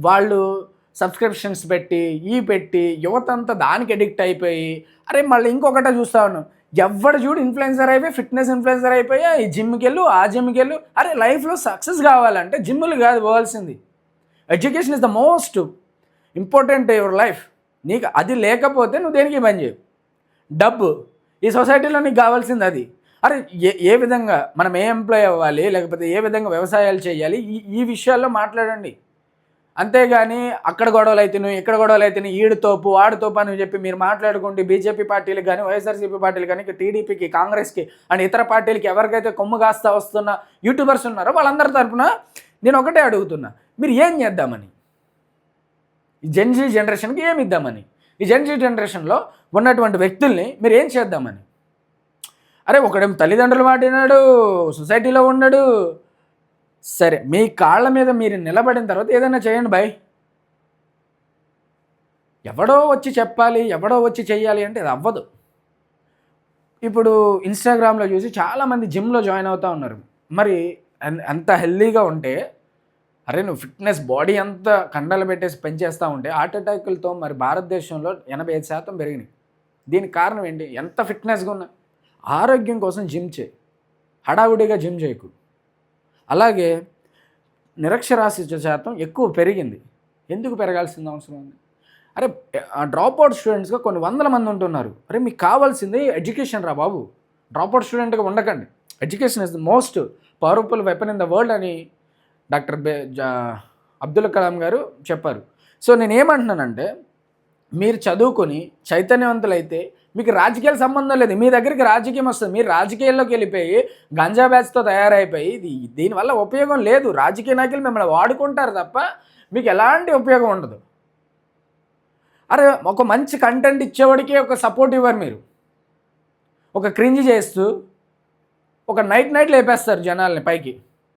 వాళ్ళు సబ్స్క్రిప్షన్స్ పెట్టి పెట్టి యువత అంతా దానికి అడిక్ట్ అయిపోయి, అరే మళ్ళీ ఇంకొకటే చూస్తా ఉన్నాం, ఎవడు చూడు ఇన్ఫ్లుయెన్సర్ అయిపోయి, ఫిట్నెస్ ఇన్ఫ్లుయెన్సర్ అయిపోయి, ఈ జిమ్కి వెళ్ళు, ఆ జిమ్కి వెళ్ళు. అరే లైఫ్లో సక్సెస్ కావాలంటే జిమ్ములు కాదు పోవాల్సింది, education is the most important your life. నీకు అది లేకపోతే నువ్వు దేనికి పని చేయవు. డబ్బు ఈ సొసైటీలో నీకు కావాల్సింది అది. అరే ఏ విధంగా మనం ఎంప్లాయ్ అవ్వాలి, లేకపోతే ఏ విధంగా వ్యవసాయాలు చేయాలి, ఈ విషయాల్లో మాట్లాడండి. అంతేగాని అక్కడ గొడవలు అయితేనే, ఇక్కడ గొడవలు అయితేనే, ఈడుతోపు ఆడుతోపు అని చెప్పి మీరు మాట్లాడుకుంటే బీజేపీ పార్టీలకు కానీ, వైఎస్ఆర్సీపీ పార్టీలు కానీ, టీడీపీకి, కాంగ్రెస్కి అండ్ ఇతర పార్టీలకి ఎవరికైతే కొమ్ము కాస్తా వస్తున్న యూట్యూబర్స్ ఉన్నారో వాళ్ళందరి తరఫున నేను ఒకటే అడుగుతున్నా, మీరు ఏం చేద్దామని, ఈ జెన్జీ జనరేషన్కి ఏమి ఇద్దామని, ఈ జెన్జీ జనరేషన్లో ఉన్నటువంటి వ్యక్తుల్ని మీరు ఏం చేద్దామని. అరే ఒకడేం తల్లిదండ్రులు మాటినాడు, సొసైటీలో ఉన్నాడు, సరే మీ కాళ్ళ మీద మీరు నిలబడిన తర్వాత ఏదైనా చేయండి బాయ్. ఎవడో వచ్చి చెప్పాలి, ఎవడో వచ్చి చెయ్యాలి అంటే అది అవ్వదు. ఇప్పుడు ఇన్స్టాగ్రామ్లో చూసి చాలామంది జిమ్లో జాయిన్ అవుతూ ఉన్నారు. మరి అంత హెల్దీగా ఉంటే, అరే నువ్వు ఫిట్నెస్ బాడీ అంతా కండలు పెట్టేసి పెంచేస్తూ ఉంటే హార్ట్ అటాకులతో మరి భారతదేశంలో 85% పెరిగినాయి. దీనికి కారణం ఏంటి? ఎంత ఫిట్నెస్గా ఉన్నా ఆరోగ్యం కోసం జిమ్ చేయి, హడావుడిగా జిమ్ చేయకు. అలాగే నిరక్షరాస్యత శాతం ఎక్కువ పెరిగింది. ఎందుకు పెరగాల్సిన అవసరం ఉంది? అరే డ్రాప్ అవుట్ స్టూడెంట్స్గా కొన్ని వందల మంది ఉంటున్నారు. అరే మీకు కావాల్సింది ఎడ్యుకేషన్ రా బాబు, డ్రాప్ అవుట్ స్టూడెంట్గా ఉండకండి. Education is the most powerful weapon in the world అని డాక్టర్ అబ్దుల్ కలాం గారు చెప్పారు. సో నేను ఏమంటున్నానంటే, మీరు చదువుకొని చైతన్యవంతులైతే మీకు రాజకీయాల సంబంధం లేదు. మీ దగ్గరికి రాజకీయం వస్తుంది, మీరు రాజకీయాల్లోకి వెళ్ళిపోయి గంజా బ్యాచ్తో తయారైపోయి దీనివల్ల ఉపయోగం లేదు. రాజకీయ నాయకులు మిమ్మల్ని వాడుకుంటారు తప్ప మీకు ఎలాంటి ఉపయోగం ఉండదు. అరే ఒక మంచి కంటెంట్ ఇచ్చేవాడికి ఒక సపోర్ట్ ఇవ్వరు. మీరు ఒక క్రింజ్ చేస్తూ ఒక నైట్ లేపేస్తారు జనాల్ని పైకి.